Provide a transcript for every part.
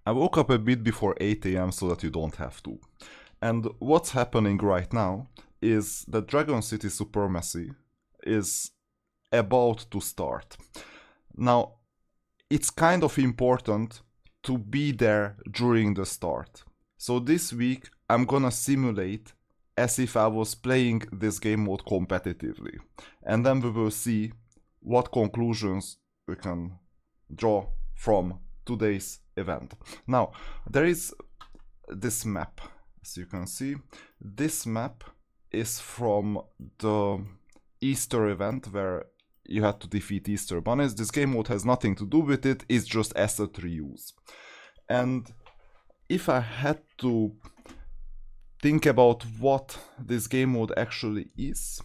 I woke up a bit before 8 AM so that you don't have to. And what's happening right now is that Dragon City Supremacy is about to start. Now, it's kind of important to be there during the start. So this week I'm gonna simulate as if I was playing this game mode competitively. And then we will see what conclusions we can draw from today's event. Now, there is this map, as you can see. This map is from the Easter event where you had to defeat Easter bunnies. This game mode has nothing to do with it, it's just asset reuse. And if I had to think about what this game mode actually is,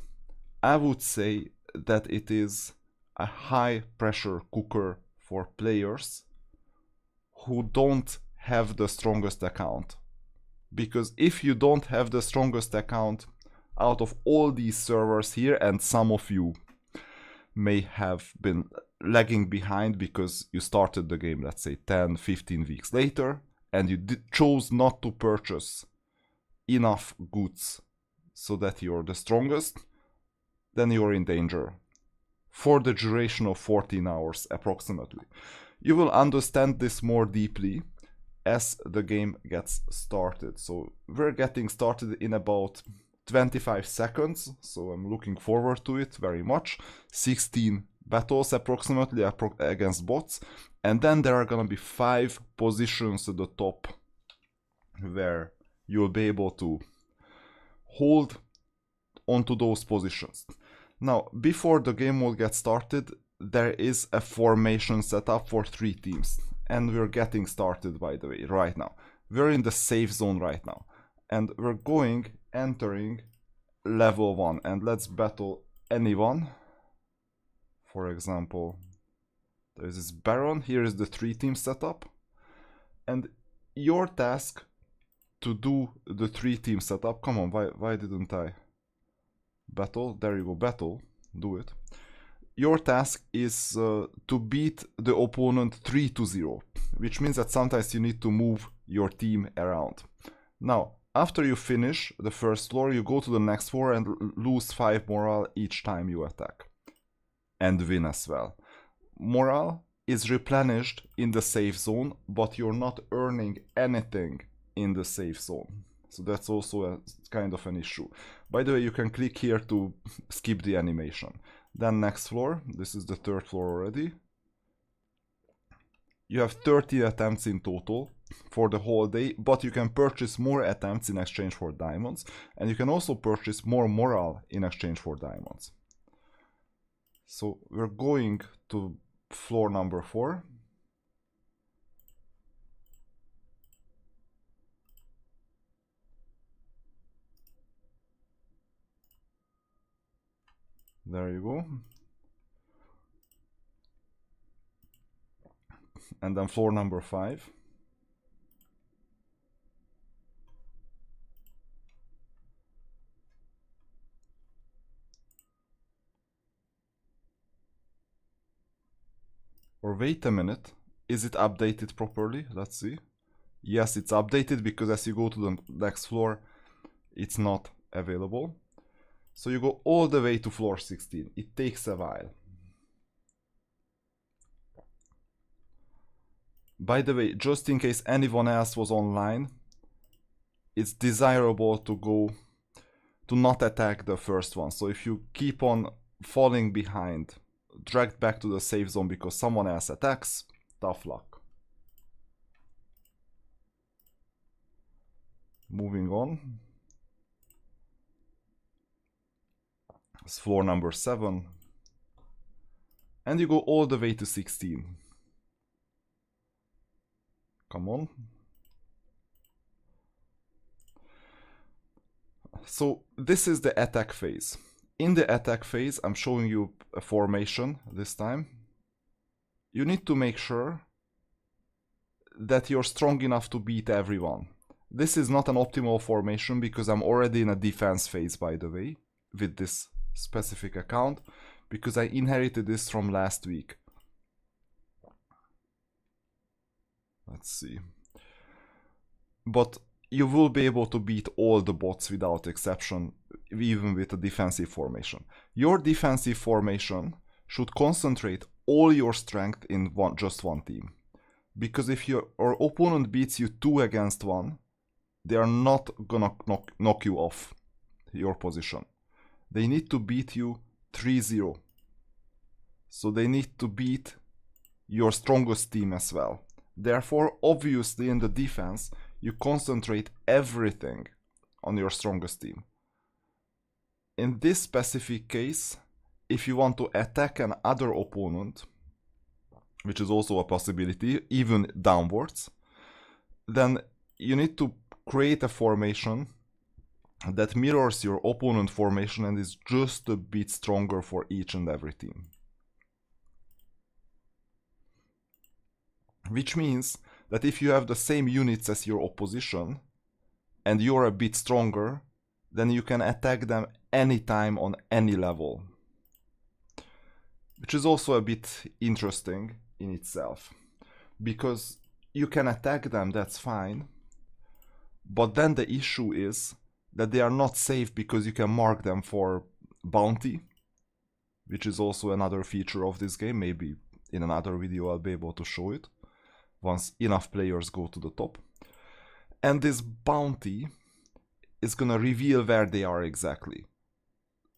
I would say that it is a high pressure cooker for players who don't have the strongest account. Because if you don't have the strongest account out of all these servers here, and some of you may have been lagging behind because you started the game, let's say 10-15 weeks later, and you chose not to purchase enough goods so that you're the strongest, then you're in danger for the duration of 14 hours approximately. You will understand this more deeply as the game gets started. So we're getting started in about 25 seconds, so I'm looking forward to it very much. 16 battles approximately against bots, and then there are gonna be 5 positions at the top where you'll be able to hold onto those positions. Now, before the game mode gets started, there is a formation set up for 3 teams, and we're getting started, by the way, right now. We're in the safe zone right now, and we're entering level 1, and let's battle anyone. For example, there's this Baron. Here is the 3-team setup, and your task to do the 3-team setup. Come on, why didn't I battle? There you go, battle, do it. Your task is to beat the opponent 3-0, which means that sometimes you need to move your team around. Now, after you finish the first floor, you go to the next floor and lose 5 morale each time you attack. And win as well. Morale is replenished in the safe zone, but you're not earning anything in the safe zone. So that's also a kind of an issue. By the way, you can click here to skip the animation. Then next floor, this is the 3rd floor already. You have 30 attempts in total for the whole day, but you can purchase more attempts in exchange for diamonds, and you can also purchase more morale in exchange for diamonds. So we're going to floor number 4. There you go. And then floor number 5. Or wait a minute, is it updated properly? Let's see. Yes, it's updated, because as you go to the next floor, it's not available. So you go all the way to floor 16. It takes a while. By the way, just in case anyone else was online, it's desirable to not attack the first one. So if you keep on falling behind, dragged back to the safe zone because someone else attacks, tough luck. Moving on. It's floor number 7. And you go all the way to 16. Come on. So this is the attack phase. In the attack phase, I'm showing you a formation this time. You need to make sure that you're strong enough to beat everyone. This is not an optimal formation because I'm already in a defense phase, by the way, with this specific account, because I inherited this from last week. Let's see. but you will be able to beat all the bots without exception, even with a defensive formation. Your defensive formation should concentrate all your strength in just one team. Because if your opponent beats you 2 against 1, they are not gonna knock you off your position. They need to beat you 3-0. So they need to beat your strongest team as well. Therefore, obviously in the defense, you concentrate everything on your strongest team. In this specific case, if you want to attack another opponent, which is also a possibility, even downwards, then you need to create a formation that mirrors your opponent formation and is just a bit stronger for each and every team. Which means that if you have the same units as your opposition and you're a bit stronger, then you can attack them anytime on any level. Which is also a bit interesting in itself. Because you can attack them, that's fine. But then the issue is that they are not safe because you can mark them for bounty. Which is also another feature of this game. Maybe in another video I'll be able to show it. Once enough players go to the top. And this bounty is gonna reveal where they are exactly.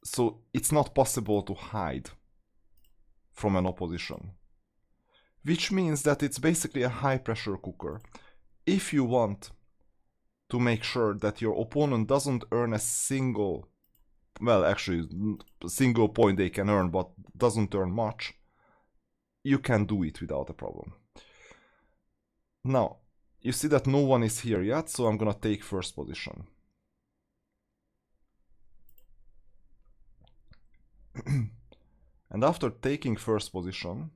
So it's not possible to hide from an opposition. Which means that it's basically a high pressure cooker. If you want to make sure that your opponent doesn't earn a single, well actually a single point they can earn but doesn't earn much, you can do it without a problem. Now, you see that no one is here yet, so I'm gonna take first position. And after taking first position,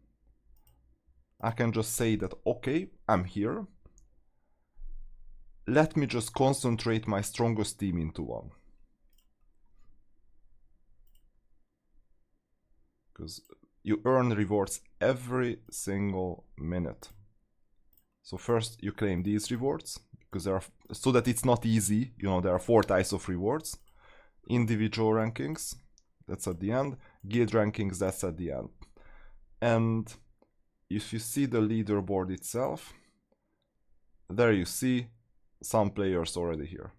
I can just say that, okay, I'm here. Let me just concentrate my strongest team into one. Because you earn rewards every single minute. So first you claim these rewards, because there are, so that it's not easy, you know, there are 4 types of rewards. Individual rankings, that's at the end. Guild rankings, that's at the end. And if you see the leaderboard itself, there you see some players already here.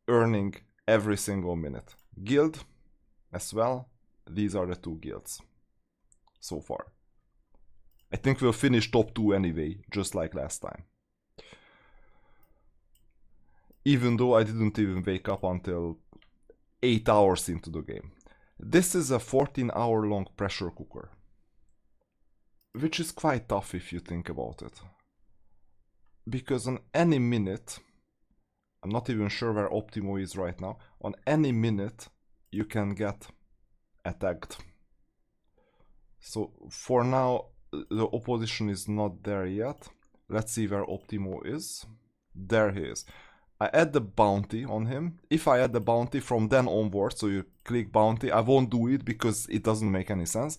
Earning every single minute. Guild as well, these are the 2 guilds so far. I think we'll finish top 2 anyway, just like last time. Even though I didn't even wake up until 8 hours into the game. This is a 14-hour long pressure cooker. Which is quite tough if you think about it. Because on any minute, I'm not even sure where Optimo is right now, on any minute you can get attacked. So for now, the opposition is not there yet. Let's see where Optimo is. There he is. I add the bounty on him. If I add the bounty from then onwards, so you click bounty, I won't do it because it doesn't make any sense.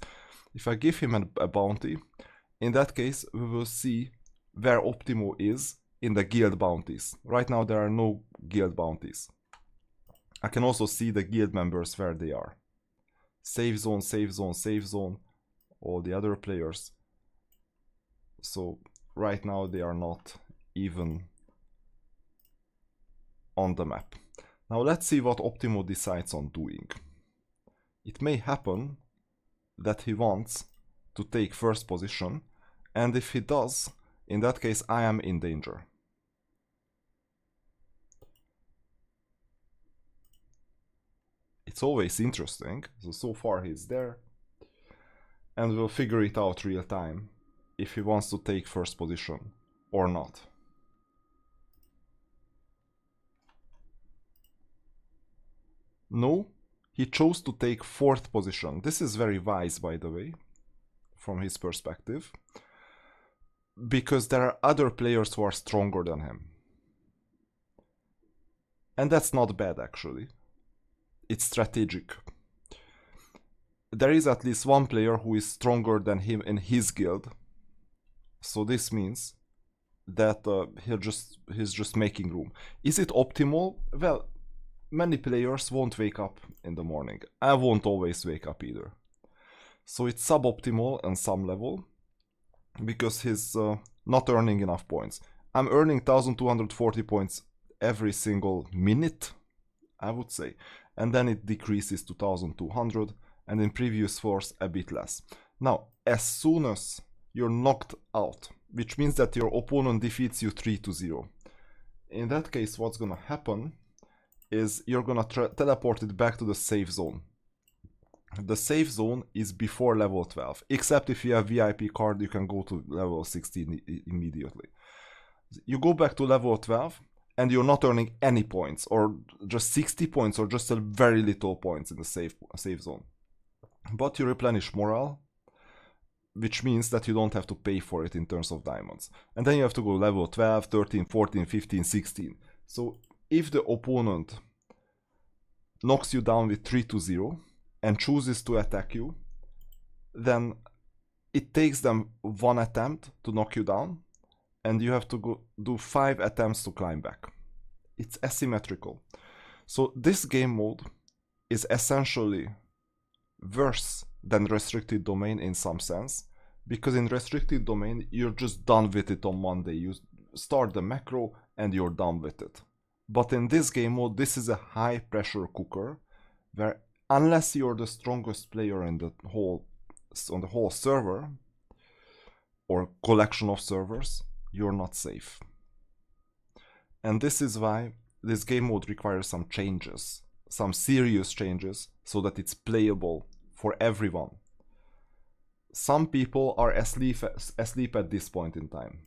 If I give him a bounty, in that case we will see where Optimo is in the guild bounties. Right now there are no guild bounties. I can also see the guild members where they are. Save zone, save zone, save zone, all the other players. So right now they are not even on the map. Now let's see what Optimo decides on doing. It may happen that he wants to take first position, and if he does, in that case I am in danger. It's always interesting, so far he's there, and we'll figure it out real time if he wants to take first position or not. No, he chose to take 4th position. This is very wise, by the way, from his perspective, because there are other players who are stronger than him. And that's not bad, actually. It's strategic. There is at least one player who is stronger than him in his guild. So this means that he's just making room. Is it optimal? Well, many players won't wake up in the morning. I won't always wake up either. So it's suboptimal on some level because he's not earning enough points. I'm earning 1240 points every single minute, I would say, and then it decreases to 1200, and in previous wars a bit less. Now, as soon as you're knocked out, which means that your opponent defeats you 3-0, in that case what's gonna happen is you're gonna teleport it back to the safe zone. The safe zone is before level 12, except if you have VIP card you can go to level 16 immediately. You go back to level 12 and you're not earning any points, or just 60 points, or just a very little points in the safe zone. But you replenish morale, which means that you don't have to pay for it in terms of diamonds. And then you have to go level 12, 13, 14, 15, 16. So if the opponent knocks you down with 3-0 and chooses to attack you, then it takes them one attempt to knock you down, and you have to go do 5 attempts to climb back. It's asymmetrical. So this game mode is essentially worse than restricted domain in some sense, because in restricted domain you're just done with it on Monday. You start the macro and you're done with it. But in this game mode, this is a high pressure cooker where unless you're the strongest player in the whole server or collection of servers, you're not safe. And this is why this game mode requires some changes, some serious changes, so that it's playable for everyone. Some people are asleep at this point in time.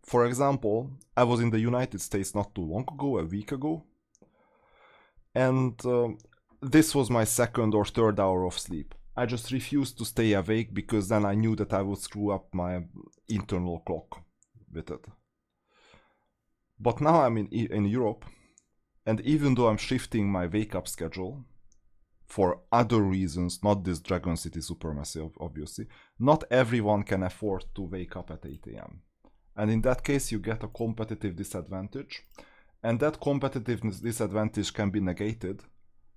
For example, I was in the United States not too long ago, a week ago, and this was my second or third hour of sleep. I just refused to stay awake because then I knew that I would screw up my internal clock with it. But now I'm in Europe, and even though I'm shifting my wake-up schedule for other reasons, not this Dragon City Supremacy, obviously, not everyone can afford to wake up at 8 AM. And in that case, you get a competitive disadvantage, and that competitive disadvantage can be negated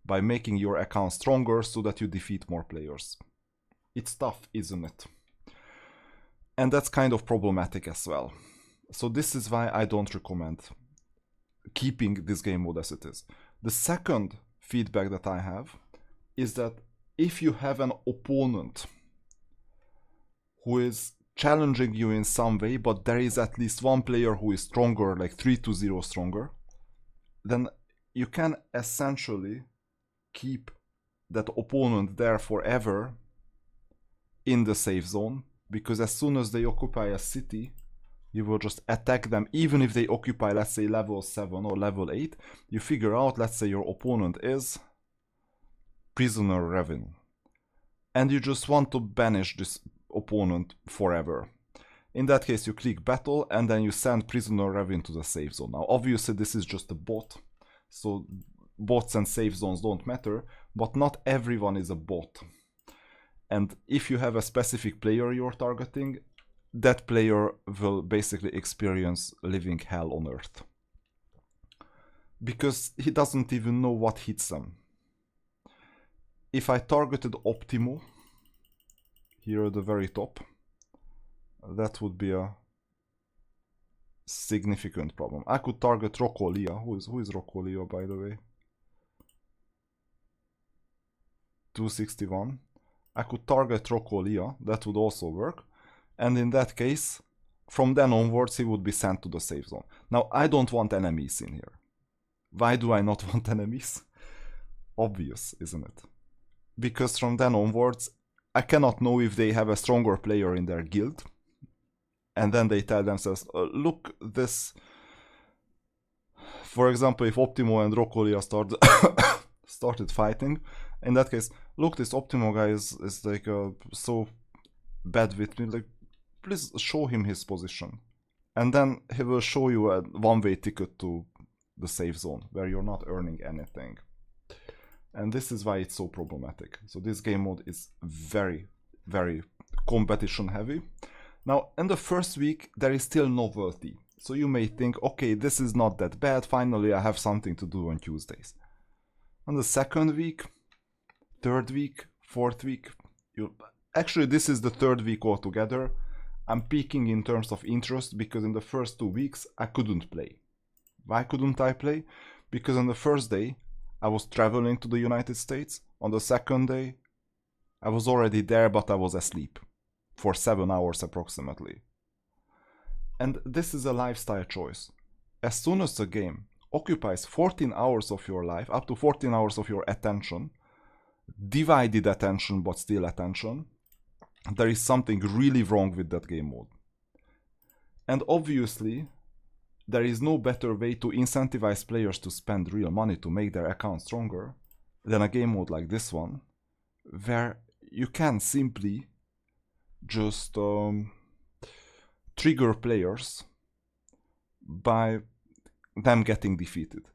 by making your account stronger so that you defeat more players. It's tough, isn't it? And that's kind of problematic as well. So this is why I don't recommend keeping this game mode as it is. The second feedback that I have is that if you have an opponent who is challenging you in some way, but there is at least one player who is stronger, like 3-0 stronger, then you can essentially keep that opponent there forever in the safe zone, because as soon as they occupy a city, you will just attack them. Even if they occupy, let's say, level 7 or level 8, you figure out, let's say your opponent is Prisoner Revin, and you just want to banish this opponent forever. In that case, you click battle and then you send Prisoner Revin to the safe zone. Now obviously this is just a bot, so bots and safe zones don't matter, but not everyone is a bot. And if you have a specific player you're targeting, that player will basically experience living hell on earth, because he doesn't even know what hits them. If I targeted Optimo here at the very top, that would be a significant problem. I could target Rokolia. Who is Rokolia, by the way? 261. I could target Rokolia. That would also work. And in that case, from then onwards, he would be sent to the safe zone. Now, I don't want enemies in here. Why do I not want enemies? Obvious, isn't it? Because from then onwards, I cannot know if they have a stronger player in their guild. And then they tell themselves, look, this... For example, if Optimo and Rokolia started fighting, in that case, look, this Optimo guy is like so bad with me, like, please show him his position. And then he will show you a one-way ticket to the safe zone, where you're not earning anything. And this is why it's so problematic. So this game mode is very, very competition heavy. Now, in the first week, there is still novelty. So you may think, okay, this is not that bad. Finally, I have something to do on Tuesdays. On the second week, third week, fourth week, actually this is the third week altogether. I'm peaking in terms of interest because in the first 2 weeks I couldn't play. Why couldn't I play? Because on the first day I was traveling to the United States. On the second day I was already there, but I was asleep for 7 hours approximately. And this is a lifestyle choice. As soon as the game occupies 14 hours of your life, up to 14 hours of your attention, divided attention but still attention, there is something really wrong with that game mode. And obviously, there is no better way to incentivize players to spend real money to make their account stronger than a game mode like this one, where you can simply just trigger players by them getting defeated.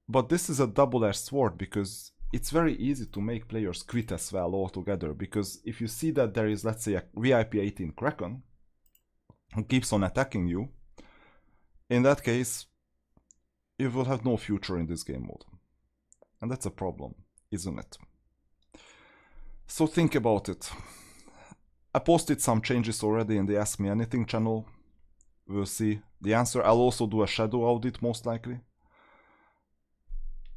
But this is a double-edged sword because it's very easy to make players quit as well altogether, because if you see that there is, let's say, a VIP-18 Kraken who keeps on attacking you, in that case, you will have no future in this game mode. And that's a problem, isn't it? So think about it. I posted some changes already in the Ask Me Anything channel. We'll see the answer. I'll also do a shadow audit most likely.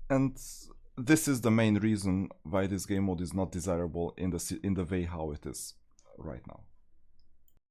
And this is the main reason why this game mode is not desirable in the way how it is right now.